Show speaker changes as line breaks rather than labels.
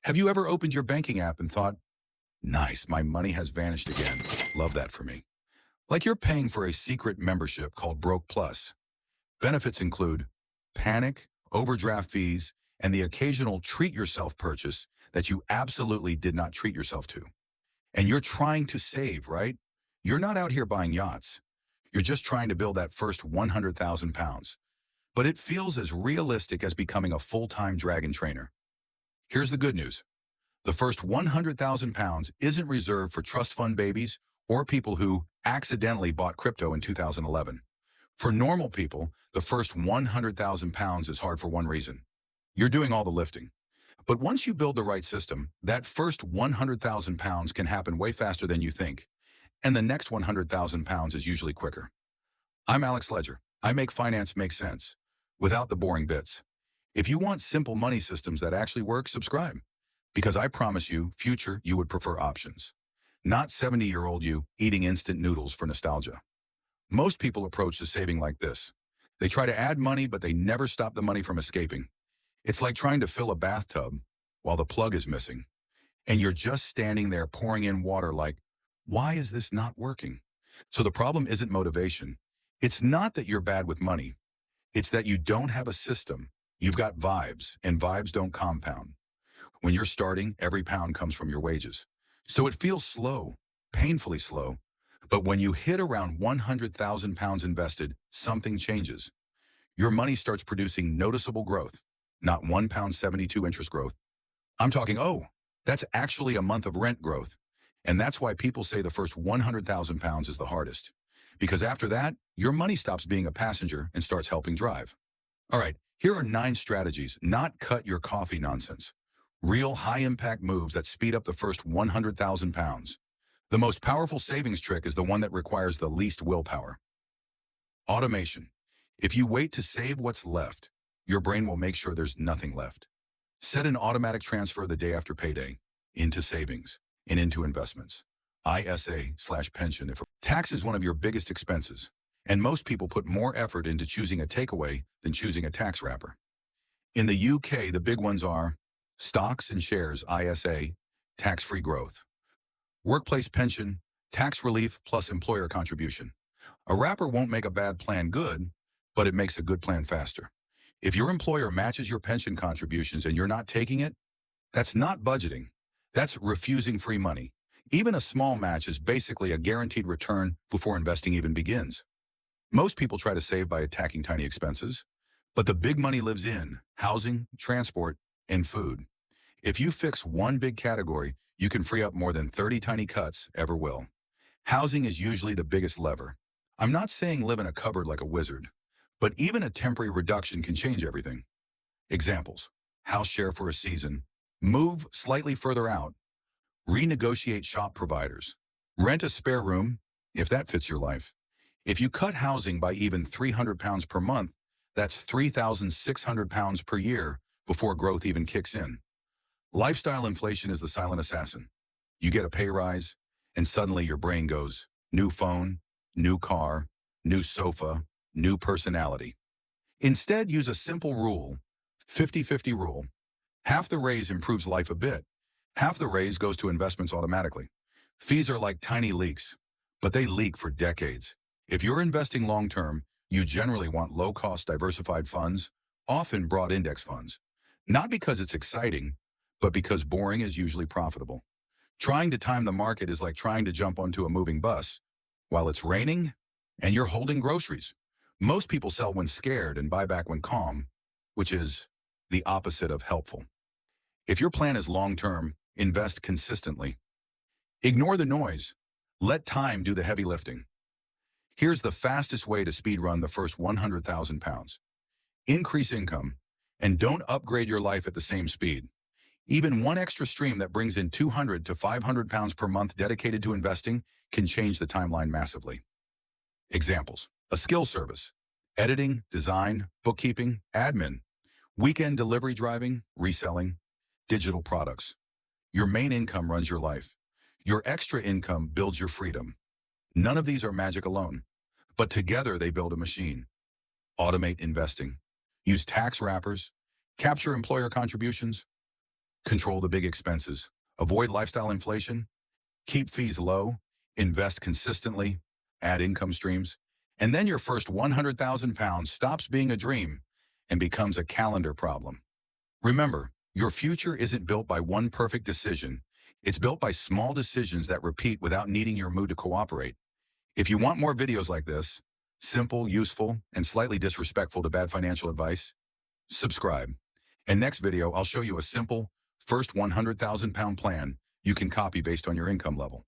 Have you ever opened your banking app and thought, nice, my money has vanished again. Love that for me. Like you're paying for a secret membership called Broke Plus. Benefits include panic, overdraft fees, and the occasional treat yourself purchase that you absolutely did not treat yourself to. And you're trying to save, right? You're not out here buying yachts. You're just trying to build that first 100,000 pounds. But it feels as realistic as becoming a full-time dragon trainer. Here's the good news. The first 100,000 pounds isn't reserved for trust fund babies or people who accidentally bought crypto in 2011. For normal people, the first 100,000 pounds is hard for one reason. You're doing all the lifting. But once you build the right system, that first 100,000 pounds can happen way faster than you think. And the next 100,000 pounds is usually quicker. I'm Alex Ledger. I make finance make sense without the boring bits. If you want simple money systems that actually work, subscribe. Because I promise you, future, you would prefer options. Not 70-year-old you eating instant noodles for nostalgia. Most people approach the saving like this. They try to add money, but they never stop the money from escaping. It's like trying to fill a bathtub while the plug is missing. And you're just standing there pouring in water like, why is this not working? So the problem isn't motivation. It's not that you're bad with money. It's that you don't have a system. You've got vibes, and vibes don't compound. When you're starting, every pound comes from your wages. So it feels slow, painfully slow. But when you hit around 100,000 pounds invested, something changes. Your money starts producing noticeable growth, not £1.72 interest growth. I'm talking, oh, that's actually a month of rent growth. And that's why people say the first 100,000 pounds is the hardest. Because after that, your money stops being a passenger and starts helping drive. All right, here are 9 strategies, not cut your coffee nonsense. Real high-impact moves that speed up the first 100,000 pounds. The most powerful savings trick is the one that requires the least willpower. Automation. If you wait to save what's left, your brain will make sure there's nothing left. Set an automatic transfer the day after payday into savings and into investments. ISA/pension. If tax is one of your biggest expenses, and most people put more effort into choosing a takeaway than choosing a tax wrapper. In the UK, the big ones are stocks and shares, ISA, tax-free growth. Workplace pension, tax relief plus employer contribution. A wrapper won't make a bad plan good, but it makes a good plan faster. If your employer matches your pension contributions and you're not taking it, that's not budgeting. That's refusing free money. Even a small match is basically a guaranteed return before investing even begins. Most people try to save by attacking tiny expenses, but the big money lives in housing, transport, and food. If you fix one big category, you can free up more than 30 tiny cuts ever will. Housing is usually the biggest lever. I'm not saying live in a cupboard like a wizard, but even a temporary reduction can change everything. Examples: house share for a season, move slightly further out, renegotiate shop providers, rent a spare room, if that fits your life. If you cut housing by even 300 pounds per month, that's 3,600 pounds per year before growth even kicks in. Lifestyle inflation is the silent assassin. You get a pay rise, and suddenly your brain goes, new phone, new car, new sofa, new personality. Instead, use a simple rule, 50-50 rule. Half the raise improves life a bit. Half the raise goes to investments automatically. Fees are like tiny leaks, but they leak for decades. If you're investing long-term, you generally want low-cost diversified funds, often broad index funds. Not because it's exciting, but because boring is usually profitable. Trying to time the market is like trying to jump onto a moving bus while it's raining and you're holding groceries. Most people sell when scared and buy back when calm, which is the opposite of helpful. If your plan is long-term, invest consistently. Ignore the noise. Let time do the heavy lifting. Here's the fastest way to speedrun the first 100,000 pounds. Increase income, and don't upgrade your life at the same speed. Even one extra stream that brings in 200 to 500 pounds per month dedicated to investing can change the timeline massively. Examples: a skill service, editing, design, bookkeeping, admin, weekend delivery driving, reselling, digital products. Your main income runs your life. Your extra income builds your freedom. None of these are magic alone, but together they build a machine. Automate investing. Use tax wrappers. Capture employer contributions. Control the big expenses. Avoid lifestyle inflation. Keep fees low. Invest consistently. Add income streams. And then your first £100,000 stops being a dream and becomes a calendar problem. Remember, your future isn't built by one perfect decision. It's built by small decisions that repeat without needing your mood to cooperate. If you want more videos like this, simple, useful, and slightly disrespectful to bad financial advice, subscribe. In next video, I'll show you a simple, first £100,000 plan you can copy based on your income level.